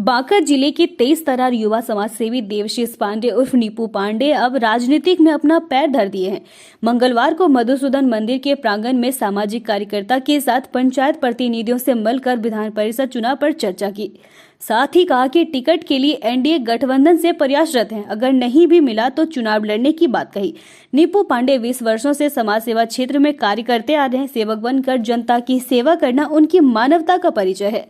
बांका जिले के तेज तर्रार युवा समाज सेवी देवशीष पांडे उर्फ नीपू पांडे अब राजनीतिक में अपना पैर धर दिए हैं। मंगलवार को मधुसूदन मंदिर के प्रांगण में सामाजिक कार्यकर्ता के साथ पंचायत प्रतिनिधियों से मिलकर विधान परिषद चुनाव पर चर्चा की। साथ ही कहा कि टिकट के लिए एनडीए गठबंधन से प्रयासरत हैं, अगर नहीं भी मिला तो चुनाव लड़ने की बात कही। नीपू पांडे 20 वर्षों से समाज सेवा क्षेत्र में कार्य करते आ रहे हैं। सेवक बनकर जनता की सेवा करना उनकी मानवता का परिचय है।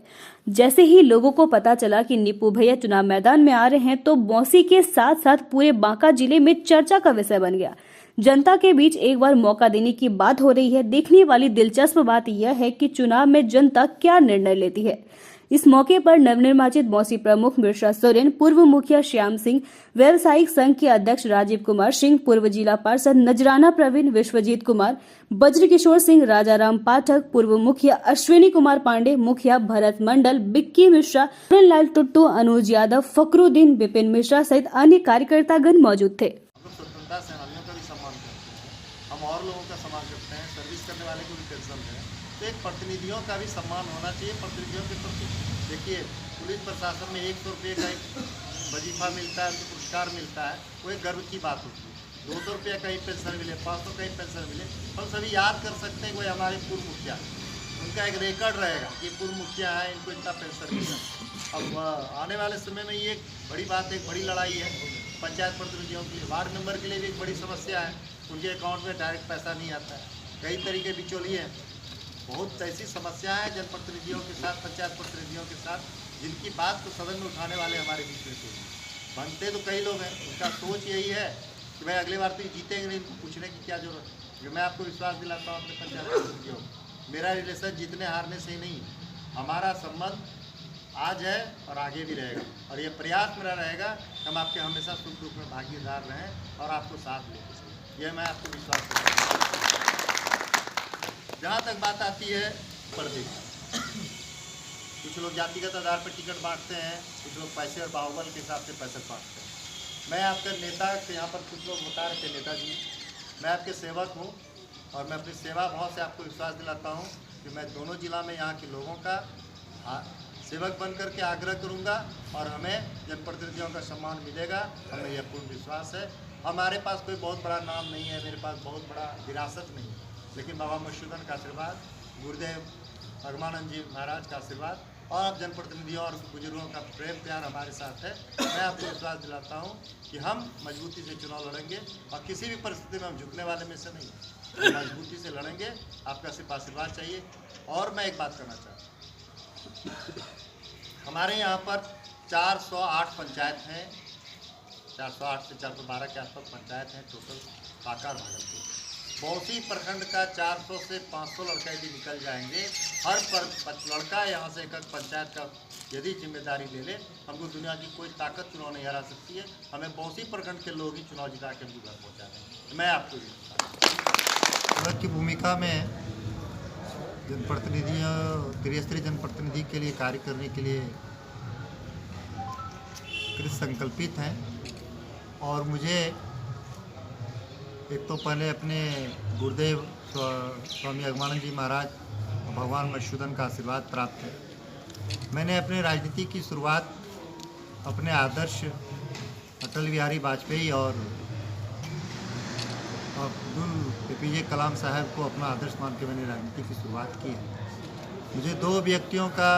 जैसे ही लोगों को पता चला कि नीपू भैया चुनाव मैदान में आ रहे हैं तो मौसी के साथ साथ पूरे बांका जिले में चर्चा का विषय बन गया। जनता के बीच एक बार मौका देने की बात हो रही है। देखने वाली दिलचस्प बात यह है कि चुनाव में जनता क्या निर्णय लेती है। इस मौके पर नवनिर्वाचित मौसी प्रमुख मिर्शा सोरेन, पूर्व मुखिया श्याम सिंह, व्यवसायिक संघ के अध्यक्ष राजीव कुमार सिंह, पूर्व जिला पार्षद नजराना प्रवीण, विश्वजीत कुमार, बज्रकिशोर सिंह, राजाराम पाठक, पूर्व मुखिया अश्विनी कुमार पांडे, मुखिया भरत मंडल, बिक्की मिश्रा, लाल टुट्टू, अनुज यादव, फखरुद्दीन, विपिन मिश्रा सहित अन्य कार्यकर्तागण मौजूद थे। स्वतंत्रता सेनानियों का भी सम्मान करते हैं, हम और लोगों का सम्मान करते हैं, सर्विस करने वाले को भी पेंशन है, तो एक प्रतिनिधियों का भी सम्मान होना चाहिए। प्रतिनिधियों के प्रति देखिए, पुलिस प्रशासन में 100 रुपये का एक वजीफा मिलता है, तो पुरस्कार मिलता है, वो एक गर्व की बात होती है। 200 रुपये का ही पेंशन मिले, 500 का ही पेंशन मिले, हम सभी याद कर सकते हैं कि वही हमारे पूर्व मुखिया, उनका एक रिकॉर्ड रहेगा कि पूर्व मुखिया है, इनको इतना पेंशन मिला। अब आने वाले समय में ये एक बड़ी बात, एक बड़ी लड़ाई है पंचायत प्रतिनिधियों के लिए। वार्ड मेंबर के लिए भी एक बड़ी समस्या है, उनके अकाउंट में डायरेक्ट पैसा नहीं आता है, कई तरीके बिचौलिए हैं, बहुत ऐसी समस्या है जनप्रतिनिधियों के साथ, पंचायत प्रतिनिधियों के साथ, जिनकी बात को सदन में उठाने वाले हमारे बीच में थे। बनते तो कई लोग हैं, उनका सोच यही है कि भाई अगली बार तो जीतेंगे नहीं, इनको पूछने की क्या जरूरत है। मैं आपको विश्वास दिलाता हूँ अपने पंचायत प्रतिनिधियों, मेरा रिलेशन जीतने हारने से ही नहीं, हमारा संबंध आज है और आगे भी रहेगा, और ये प्रयास मेरा रहेगा हम आपके हमेशा सुख दुख में भागीदार रहें और आपको साथ लें, यह मैं आपको विश्वास करता हूँ। जहाँ तक बात आती है पर्दे की, कुछ लोग जातिगत आधार पर टिकट बांटते हैं, कुछ लोग पैसे और बाहुबल के हिसाब से पैसे बांटते हैं। मैं आपका नेता, यहाँ पर कुछ लोग बता रहे थे नेताजी, मैं आपके सेवक हूँ और मैं अपनी सेवा भाव से आपको विश्वास दिलाता हूँ कि मैं दोनों जिला में यहाँ के लोगों का सेवक बन करके आग्रह करूँगा और हमें जनप्रतिनिधियों का सम्मान मिलेगा, हमें यह पूर्ण विश्वास है। हमारे पास कोई बहुत बड़ा नाम नहीं है, मेरे पास बहुत बड़ा विरासत नहीं है, लेकिन बाबा मधुसूदन का आशीर्वाद, गुरुदेव भगवानंद जी महाराज का आशीर्वाद और अब जनप्रतिनिधियों और बुजुर्गों का प्रेम प्यार हमारे साथ है। मैं आपको विश्वास दिलाता हूँ कि हम मजबूती से चुनाव लड़ेंगे और किसी भी परिस्थिति में हम झुकने वाले में से नहीं, हम मजबूती से लड़ेंगे। आपका सिर्फ आशीर्वाद चाहिए। और मैं एक बात करना चाहता हूँ, हमारे यहाँ पर 408 पंचायत हैं, 408 से 412 के आसपास पंचायत हैं टोटल बांका और भागलपुर। बौसी प्रखंड का 400 से 500 लड़का यदि निकल जाएंगे, हर लड़का यहाँ से एक पंचायत का यदि जिम्मेदारी ले ले, हमको दुनिया की कोई ताकत चुनाव नहीं हरा सकती है। हमें बौसी प्रखंड के लोग ही चुनाव जिता के हमको घर पहुँचा दें। मैं आपको की भूमिका में जनप्रतिनिधियों, त्रिस्तरीय जनप्रतिनिधि के लिए कार्य करने के लिए कृत संकल्पित हैं। और मुझे एक तो पहले अपने गुरुदेव स्वामी भगवानंद जी महाराज और भगवान मधुसूदन का आशीर्वाद प्राप्त है। मैंने अपने राजनीति की शुरुआत अपने आदर्श अटल बिहारी वाजपेयी और अब्दुल APJ कलाम साहब को अपना आदर्श मान के मैंने राजनीति की शुरुआत की है। मुझे 2 व्यक्तियों का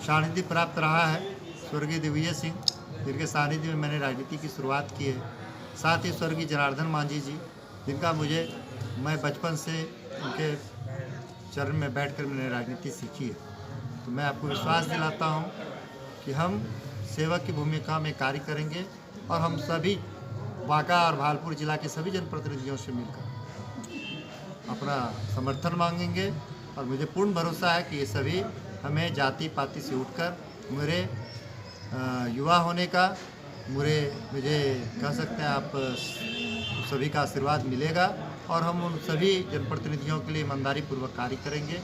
सानिध्य प्राप्त रहा है, स्वर्गीय दिग्विजय सिंह, जिनके सानिध्य में मैंने राजनीति की शुरुआत की है, साथ ही स्वर्गीय जनार्दन मांझी जी, जिनका मैं बचपन से उनके चरण में बैठकर मैंने राजनीति सीखी है। तो मैं आपको विश्वास दिलाता हूँ कि हम सेवक की भूमिका में कार्य करेंगे और हम सभी बांका और भागलपुर जिला के सभी जनप्रतिनिधियों से मिलकर अपना समर्थन मांगेंगे। और मुझे पूर्ण भरोसा है कि ये सभी हमें जाति पाति से उठकर मेरे युवा होने का, मुझे कह सकते हैं आप सभी का आशीर्वाद मिलेगा और हम उन सभी जनप्रतिनिधियों के लिए ईमानदारी पूर्वक कार्य करेंगे।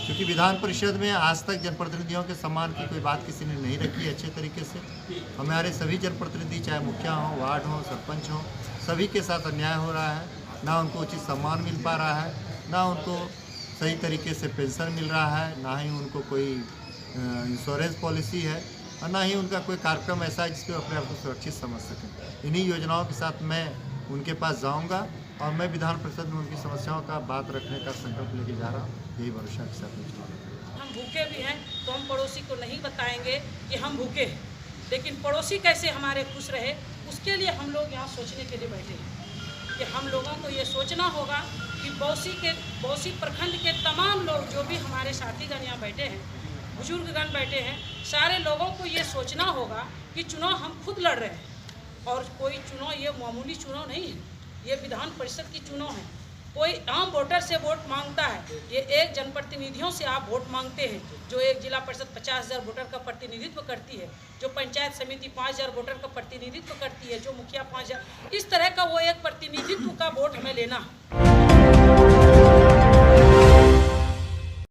क्योंकि विधान परिषद में आज तक जनप्रतिनिधियों के सम्मान की कोई बात किसी ने नहीं रखी अच्छे तरीके से। हमारे सभी जनप्रतिनिधि, चाहे मुखिया हों, वार्ड हों, सरपंच हों, सभी के साथ अन्याय हो रहा है। ना उनको उचित सम्मान मिल पा रहा है, ना उनको सही तरीके से पेंशन मिल रहा है, ना ही उनको कोई इंश्योरेंस पॉलिसी है। और ना ही उनका कोई कार्यक्रम ऐसा है जिसपे अपने आप को सुरक्षित समझ सकें। इन्हीं योजनाओं के साथ मैं उनके पास जाऊंगा और मैं विधान परिषद में उनकी समस्याओं का बात रखने का संकल्प लेके जा रहा हूँ। यही भरोसा के साथ मैं हम भूखे भी हैं तो हम पड़ोसी को नहीं बताएंगे कि हम भूखे हैं, लेकिन पड़ोसी कैसे हमारे खुश रहे उसके लिए हम लोग यहाँ सोचने के लिए बैठे हैं कि हम लोगों को ये सोचना होगा कि बौसी प्रखंड के तमाम लोग जो भी हमारे साथीगण यहाँ बैठे हैं, बुजुर्गगण बैठे हैं, सारे लोगों को ये सोचना होगा कि चुनाव हम खुद लड़ रहे हैं और कोई चुनाव ये मामूली चुनाव नहीं है, ये विधान परिषद की चुनाव है। कोई आम वोटर से वोट मांगता है, ये एक जनप्रतिनिधियों से आप वोट मांगते हैं, जो एक जिला परिषद 50,000 वोटर का प्रतिनिधित्व करती है, जो पंचायत समिति 5,000 वोटर का प्रतिनिधित्व करती है, जो मुखिया 5,000, इस तरह का वो एक प्रतिनिधित्व का वोट हमें लेना है।